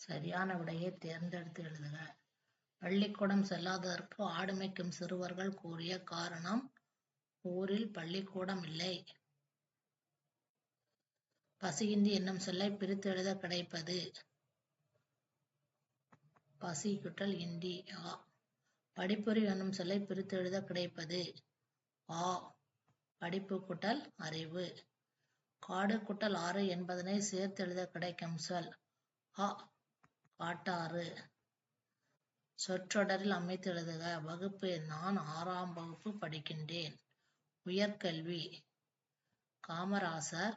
சரியான விடையை தேர்ந்தெடுத்து எழுதுக. பள்ளிக்கூடம் செல்லாததற்கு ஆடு மேய்க்கும் சிறுவர்கள் கூறிய காரணம்: ஊரில் பள்ளிக்கூடம் இல்லை. பசியின்றி என்னும் சொல்லை பிரித்து எழுத கிடைப்பது: பசி கூட்டல் இன்றி. ஆ. படிப்பறிவு என்னும் சொல்லை பிரித்து எழுத கிடைப்பது: ஆ. படிப்பு கூட்டல் அறிவு. காடு கூட்டல் ஆறு என்பதனை சேர்த்து எழுத கிடைக்கும் சொல்: ஆ. காட்டாறு. சொற்றொடரில் அமைத்து எழுதுக. வகுப்பு: நான் 6ஆம் வகுப்பு படிக்கின்றேன். உயர்கல்வி: காமராசர்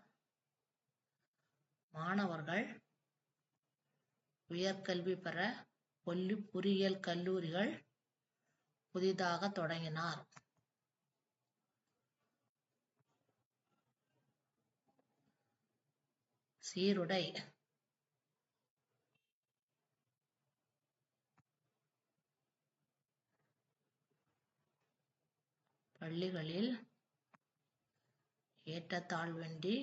மாணவர்கள் உயர்கல்வி பெற பொறியியல் கல்லூரிகள் புதிதாக தொடங்கினார். சீருடை: பள்ளிகளில் ஏற்றத்தாழ்வின்றி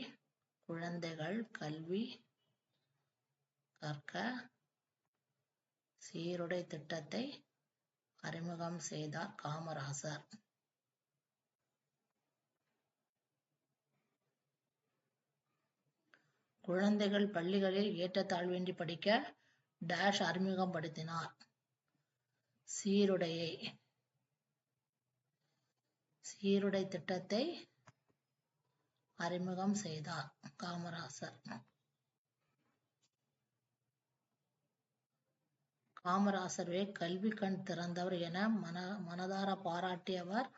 குழந்தைகள் கல்வி கற்க சீருடை திட்டத்தை அறிமுகம் செய்தார் காமராசர். குழந்தைகள் பள்ளிகளில் ஏற்றத்தாழ்வின்றி படிக்க டேஷ் அறிமுகப்படுத்தினார்: சீருடையை. சீருடை திட்டத்தை அறிமுகம் செய்தார் காமராசர். காமராசரே கல்வி கண் திறந்தவர் என மனதார பாராட்டியவர்: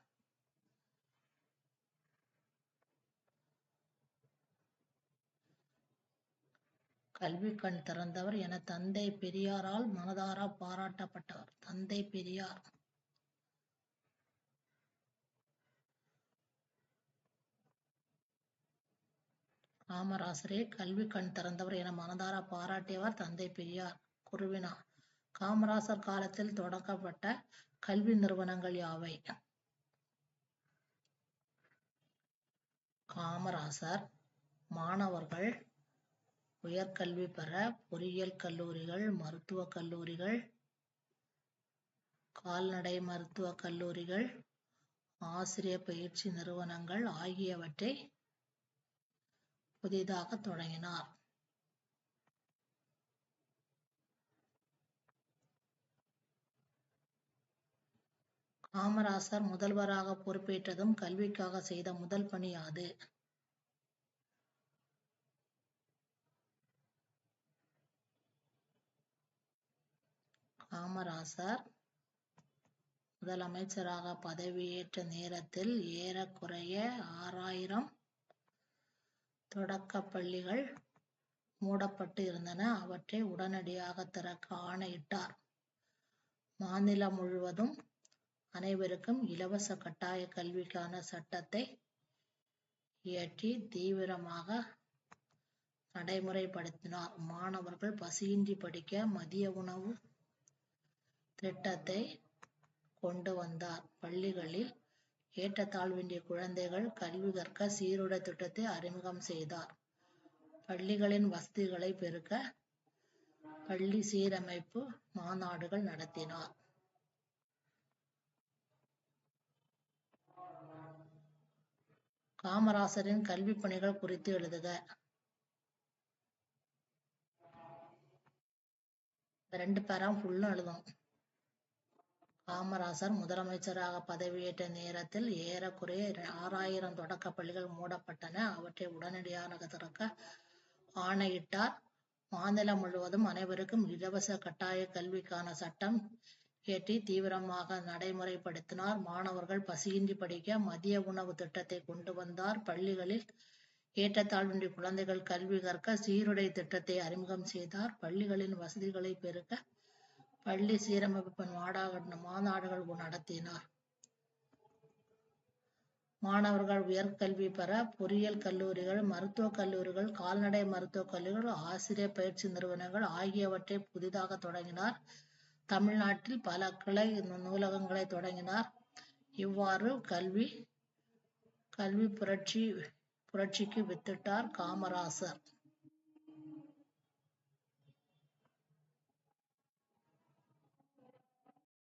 கல்வி கண் திறந்தவர் என தந்தை பெரியாரால் மனதார பாராட்டப்பட்டவர். தந்தை பெரியார். காமராசரே கல்வி கண் திறந்தவர் என மனதார பாராட்டியவர் தந்தை பெரியார். குருவினா: காமராசர் காலத்தில் தொடங்கப்பட்ட கல்வி நிறுவனங்கள் யாவை? காமராசர் மாணவர்கள் உயர்கல்வி பெற பொறியியல் கல்லூரிகள், மருத்துவக் கல்லூரிகள், கால்நடை மருத்துவக் கல்லூரிகள், ஆசிரியர் பயிற்சி நிறுவனங்கள் ஆகியவற்றை புதிதாக தொடங்கினார். காமராசர் முதல்வராக பொறுப்பேற்றதும் கல்விக்காக செய்த முதல் பணி யாது? காமராசர் முதலமைச்சராக பதவியேற்ற நேரத்தில் ஏறக்குறைய 6000 தொடக்கப் பள்ளிகள் மூடப்பட்டு இருந்தன. அவற்றை உடனடியாக திறக்க ஆணையிட்டார். மாநிலம் முழுவதும் அனைவருக்கும் இலவச கட்டாய கல்விக்கான சட்டத்தை இயற்றி தீவிரமாக நடைமுறைப்படுத்தினார். மாணவர்கள் பசியின்றி படிக்க மதிய உணவு திட்டத்தை கொண்டு வந்தார். பள்ளிகளில் ஏற்றத்தாழ்வின்றி குழந்தைகள் கல்வி கற்க சீருடை திட்டத்தை அறிமுகம் செய்தார். பள்ளிகளின் வசதிகளை பெருக்க பள்ளி சீரமைப்பு மாநாடுகள் நடத்தினார். காமராசரின் கல்வி பணிகள் குறித்து எழுதுக. 2 பேராம் ஃபுல்லும் எழுதும். காமராசர் முதலமைச்சராக பதவியேற்ற நேரத்தில் ஏறக்குறைய 6000 தொடக்க பள்ளிகள் மூடப்பட்டன. அவற்றை உடனடியாக திறக்க ஆணையிட்டார். மாநிலம் முழுவதும் அனைவருக்கும் இலவச கட்டாய கல்விக்கான சட்டம் இயற்றி தீவிரமாக நடைமுறைப்படுத்தினார். மாணவர்கள் பசியின்றி படிக்க மதிய உணவு திட்டத்தை கொண்டு வந்தார். பள்ளிகளில் ஏற்றத்தாழ்வின்றி குழந்தைகள் கல்வி கற்க சீருடை திட்டத்தை அறிமுகம் செய்தார். பள்ளிகளின் வசதிகளை பெருக்க பள்ளி சீரமைப்பு மாநாடுகள் நடத்தினார். மாணவர்கள் உயர்கல்வி பெற பொறியியல் கல்லூரிகள், மருத்துவக் கல்லூரிகள், கால்நடை மருத்துவக் கல்லூரிகள், ஆசிரியர் பயிற்சி நிறுவனங்கள் ஆகியவற்றை புதிதாக தொடங்கினார். தமிழ்நாட்டில் பல கிளை நூலகங்களை தொடங்கினார். இவ்வாறு கல்வி புரட்சிக்கு வித்திட்டார் காமராசர்.